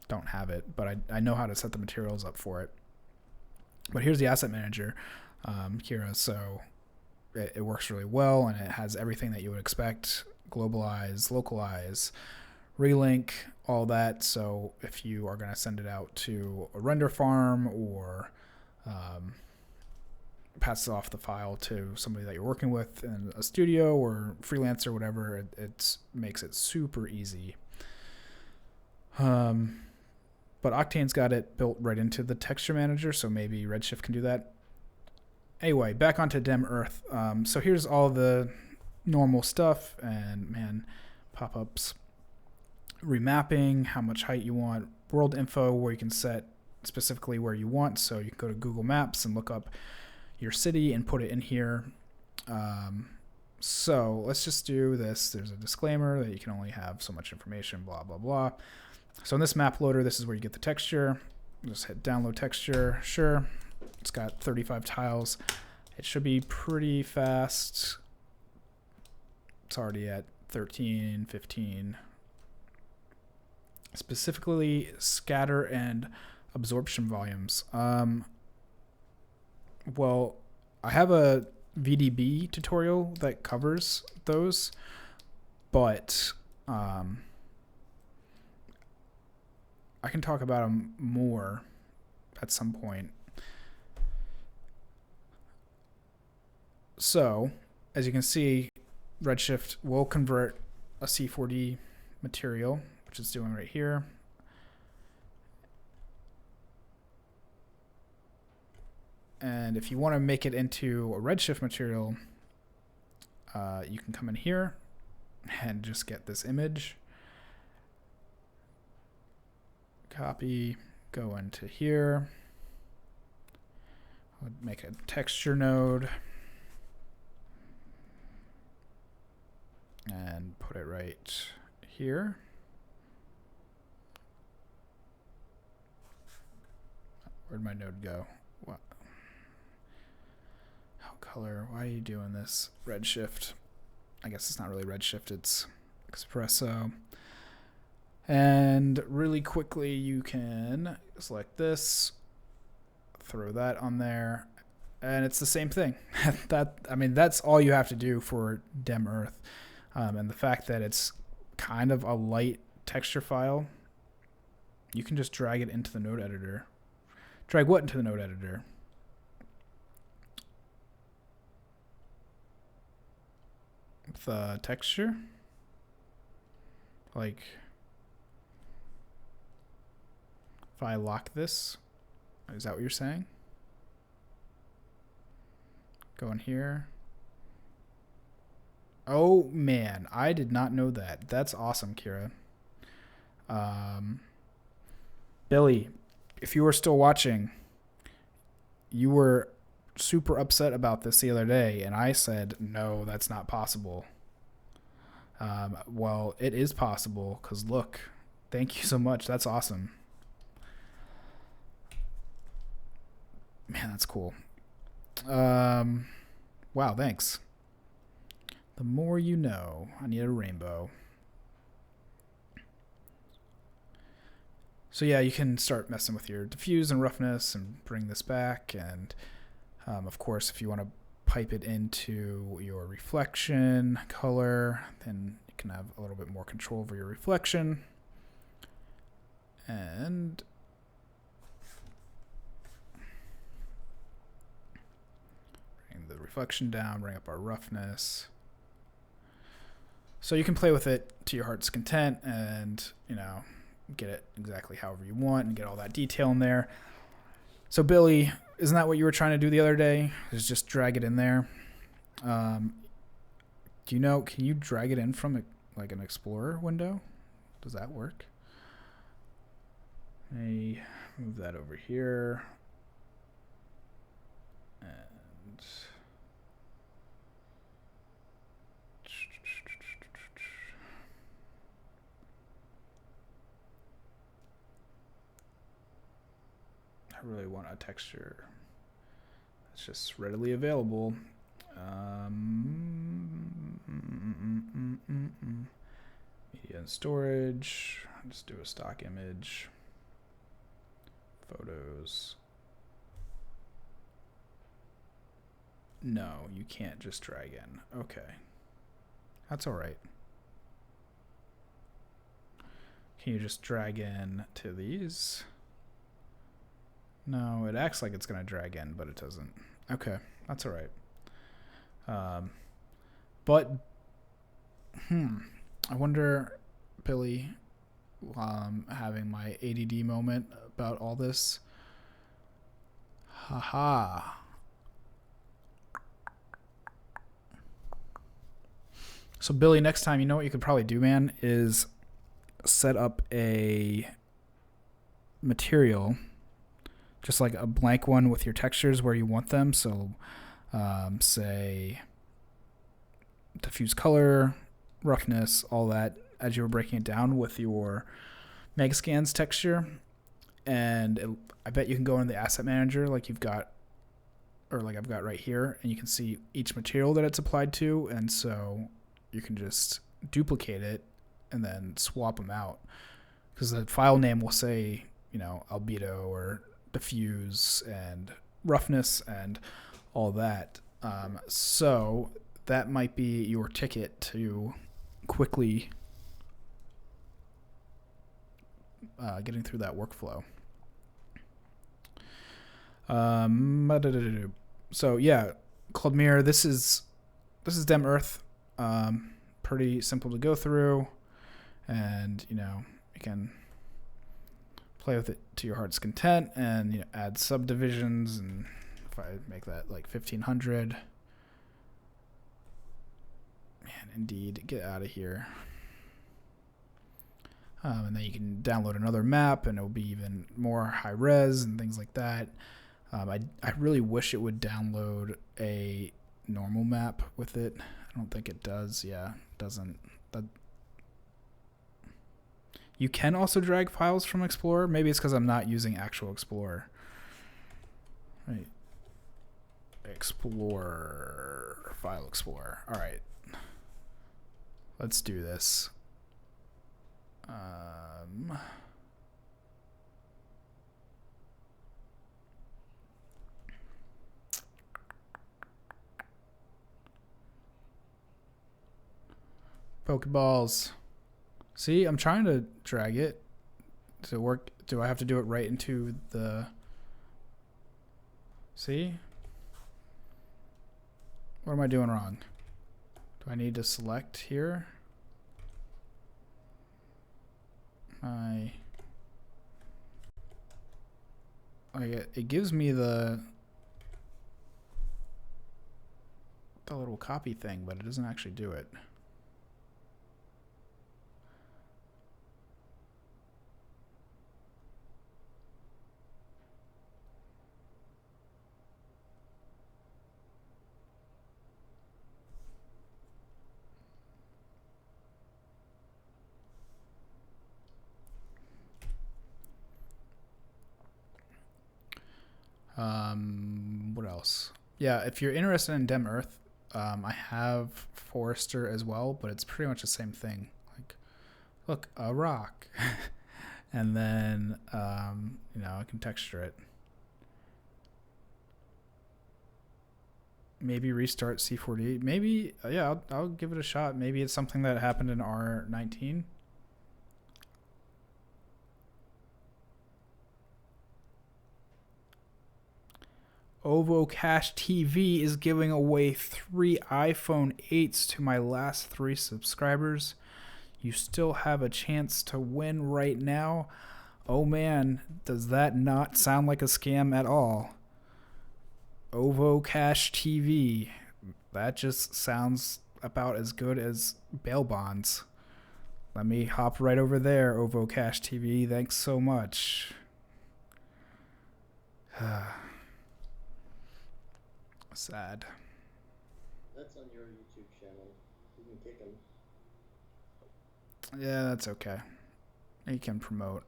Speaker 1: don't have it, but I know how to set the materials up for it. But here's the asset manager, Kira. So it works really well, and it has everything that you would expect: globalize, localize, relink, all that. So if you are going to send it out to a render farm or pass off the file to somebody that you're working with in a studio or freelance or whatever, it makes it super easy. But Octane's got it built right into the texture manager, so maybe Redshift can do that. Anyway, back onto Dem Earth. So here's all the normal stuff, and man, pop-ups, remapping, how much height you want, world info, where you can set specifically where you want. So you can go to Google Maps and look up your city and put it in here. So let's just do this. There's a disclaimer that you can only have so much information, blah, blah, blah. So in this map loader, this is where you get the texture. Just hit download texture. Sure. It's got 35 tiles. It should be pretty fast. It's already at 13, 15. Specifically, scatter and absorption volumes. Well, I have a VDB tutorial that covers those, but I can talk about them more at some point. So, as you can see, Redshift will convert a C4D material, which it's doing right here. And if you want to make it into a Redshift material, you can come in here and just get this image. Copy, go into here. I'll make a texture node. And put it right here. Where'd my node go? What? How color? Why are you doing this? Redshift. I guess it's not really Redshift, it's Espresso. And really quickly, you can select this, throw that on there, and it's the same thing. That's all you have to do for Dem Earth. And the fact that it's kind of a light texture file, you can just drag it into the node editor. Drag what into the node editor? The texture? Like, if I lock this, is that what you're saying? Go in here. Oh man, I did not know that. That's awesome, Kira. Billy, if you were still watching, you were super upset about this the other day, and I said, no, that's not possible. Well, it is possible, because look, thank you so much. That's awesome. Man, that's cool. Wow, thanks. The more you know. I need a rainbow. So yeah, you can start messing with your diffuse and roughness and bring this back. And of course, if you want to pipe it into your reflection color, then you can have a little bit more control over your reflection. And bring the reflection down, bring up our roughness. So you can play with it to your heart's content and, get it exactly however you want and get all that detail in there. So Billy, isn't that what you were trying to do the other day? Is just drag it in there. Can you drag it in from like an Explorer window? Does that work? Let me move that over here. And I really want a texture that's just readily available. Media and storage. Just do a stock image. Photos. No, you can't just drag in. Okay. That's all right. Can you just drag in to these? No, it acts like it's going to drag in, but it doesn't. Okay, that's all right. I wonder, Billy, having my ADD moment about all this. Haha. So, Billy, next time, you know what you could probably do, man, is set up a material, just like a blank one with your textures where you want them. So, say, diffuse color, roughness, all that, as you were breaking it down with your Megascans texture. And I bet you can go in the asset manager like you've got, or like I've got right here, and you can see each material that it's applied to. And so you can just duplicate it and then swap them out, because the file name will say, albedo or diffuse and roughness and all that. So that might be your ticket to quickly getting through that workflow. So yeah, Claude, this is Dem Earth. Pretty simple to go through, and you can play with it to your heart's content, and add subdivisions. And if I make that like 1500, man, indeed, get out of here. And then you can download another map, and it'll be even more high res and things like that. I really wish it would download a normal map with it. I don't think it does. Yeah, it doesn't. You can also drag files from Explorer. Maybe it's because I'm not using actual Explorer. Right. Explorer, File Explorer. All right. let's do this. Pokeballs. See, I'm trying to drag it to work. Do I have to do it right into the... See? What am I doing wrong? Do I need to select here? It gives me the little copy thing, but it doesn't actually do it. What else? Yeah, if you're interested in Dem Earth, I have Forester as well, but it's pretty much the same thing. Like, look, a rock. And then, you know, I can texture it. Maybe restart C4D. Maybe, yeah, I'll give it a shot. Maybe it's something that happened in R19. Ovo Cash TV is giving away 3 iPhone 8s to my last 3 subscribers. You still have a chance to win right now. Oh man, does that not sound like a scam at all? Ovo Cash TV. That just sounds about as good as bail bonds. Let me hop right over there, Ovo Cash TV. Thanks so much. Sad.
Speaker 2: That's on your YouTube channel. You can kick him.
Speaker 1: Yeah, that's okay. You can promote.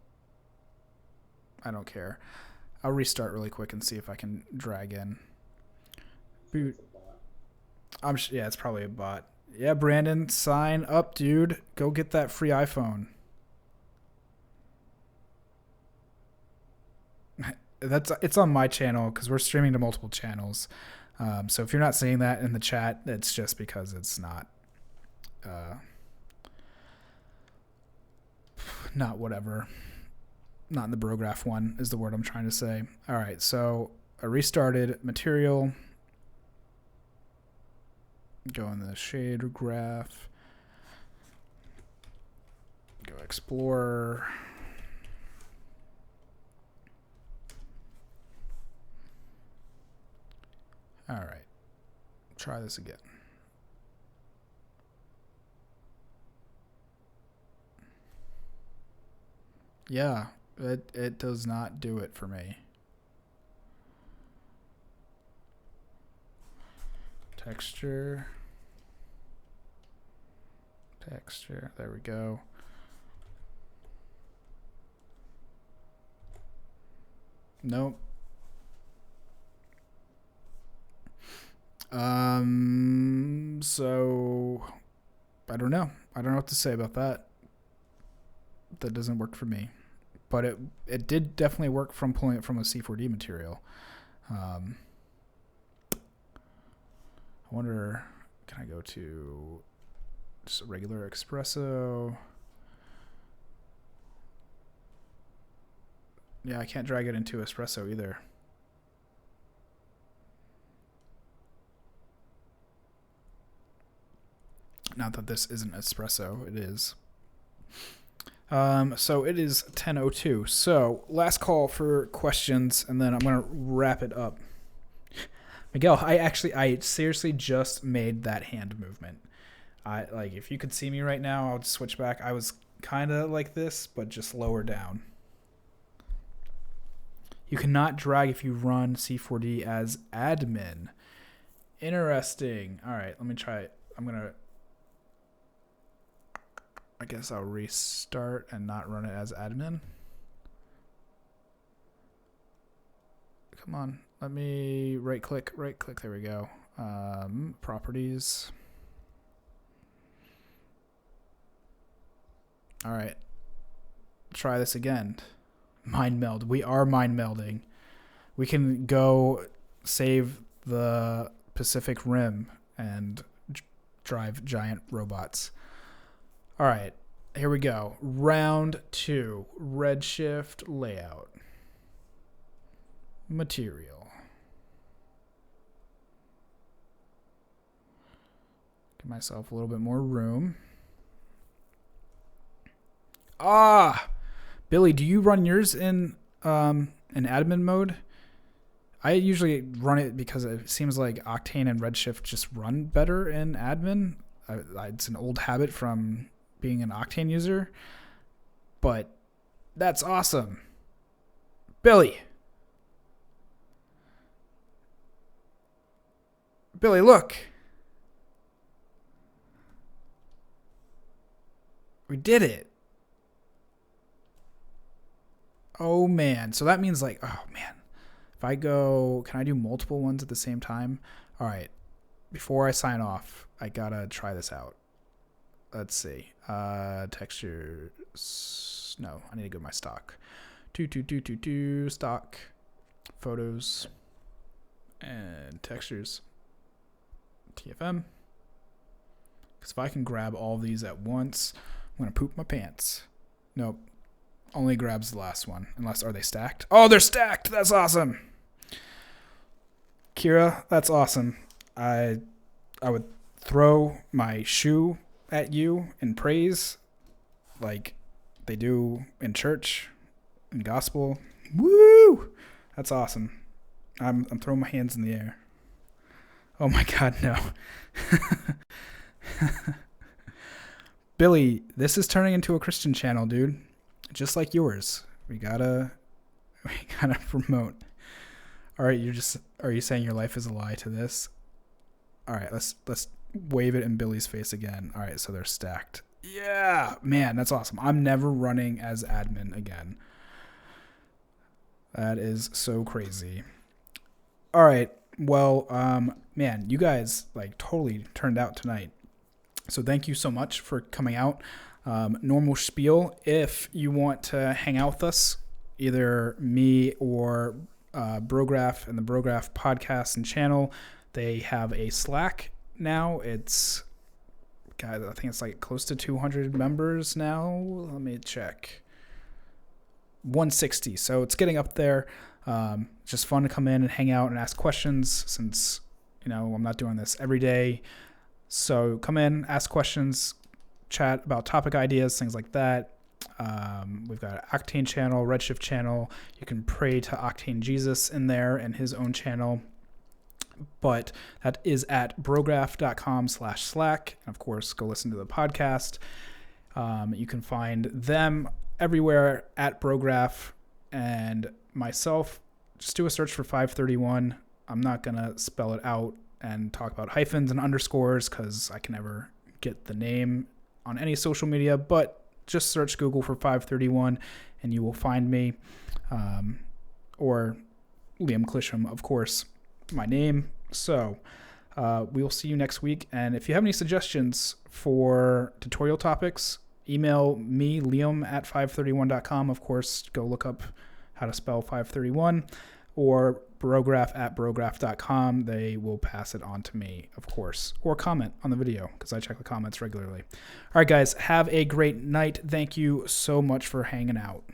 Speaker 1: I don't care. I'll restart really quick and see if I can drag in. Boot. Yeah, it's probably a bot. Yeah, Brandon, sign up, dude. Go get that free iPhone. It's on my channel because we're streaming to multiple channels. So if you're not seeing that in the chat, it's just because it's not whatever. Not in the Brograph one is the word I'm trying to say. All right, so I restarted material. Go in the shade graph. Go Explorer. All right, try this again. Yeah, it does not do it for me. Texture. There we go. Nope. So I don't know. I don't know what to say about that. That doesn't work for me. But it did definitely work from pulling it from a C4D material. I wonder, can I go to just a regular espresso? Yeah, I can't drag it into espresso either. Not that this isn't espresso, it is. So it is 10:02. So last call for questions, and then I'm gonna wrap it up. Miguel, I seriously just made that hand movement. Like, if you could see me right now, I'll just switch back. I was kind of like this, but just lower down. You cannot drag if you run C4D as admin. Interesting. All right, let me try it. I guess I'll restart and not run it as admin. Come on, let me right click, there we go. Properties. All right. Try this again. Mind meld. We are mind melding. We can go save the Pacific Rim and drive giant robots. All right. Here we go. Round 2. Redshift layout. Material. Give myself a little bit more room. Billy, do you run yours in admin mode? I usually run it because it seems like Octane and Redshift just run better in admin. It's an old habit from being an Octane user, but that's awesome. Billy, look. We did it. Oh, man. So that means like, oh, man. If I go, can I do multiple ones at the same time? All right. Before I sign off, I got to try this out. Let's see. Textures. No, I need to go to my stock. Stock. Photos. And textures. TFM. Because if I can grab all of these at once, I'm going to poop my pants. Nope. Only grabs the last one. Unless, are they stacked? Oh, they're stacked. That's awesome. Kira, that's awesome. I would throw my shoe at you in praise like they do in church and gospel. Woo! That's awesome. I'm throwing my hands in the air. Oh my God, no. Billy, this is turning into a Christian channel, dude. Just like yours. We gotta promote. All right, are you saying your life is a lie to this? All right, let's wave it in Billy's face again. All right, so they're stacked. Yeah, man, that's awesome. I'm never running as admin again. That is so crazy. All right, well, man, you guys like totally turned out tonight. So thank you so much for coming out. Normal spiel. If you want to hang out with us, either me or Brograph and the Brograph podcast and channel, they have a Slack now. It's, guys, I think it's like close to 200 members now. Let me check. 160. So it's getting up there. Just fun to come in and hang out and ask questions since, I'm not doing this every day. So come in, ask questions, chat about topic ideas, things like that. We've got an Octane channel, Redshift channel. You can pray to Octane Jesus in there and his own channel. But that is at brograph.com/Slack. And of course, go listen to the podcast. You can find them everywhere at Brograph, and myself. Just do a search for 531. I'm not going to spell it out and talk about hyphens and underscores because I can never get the name on any social media, but just search Google for 531 and you will find me, or Liam Clisham, of course, my name. So we will see you next week. And if you have any suggestions for tutorial topics, email me, Liam, at 531.com. Of course, go look up how to spell 531, or Brograph at brograph.com. They will pass it on to me, of course, or comment on the video because I check the comments regularly. All right, guys, have a great night. Thank you so much for hanging out.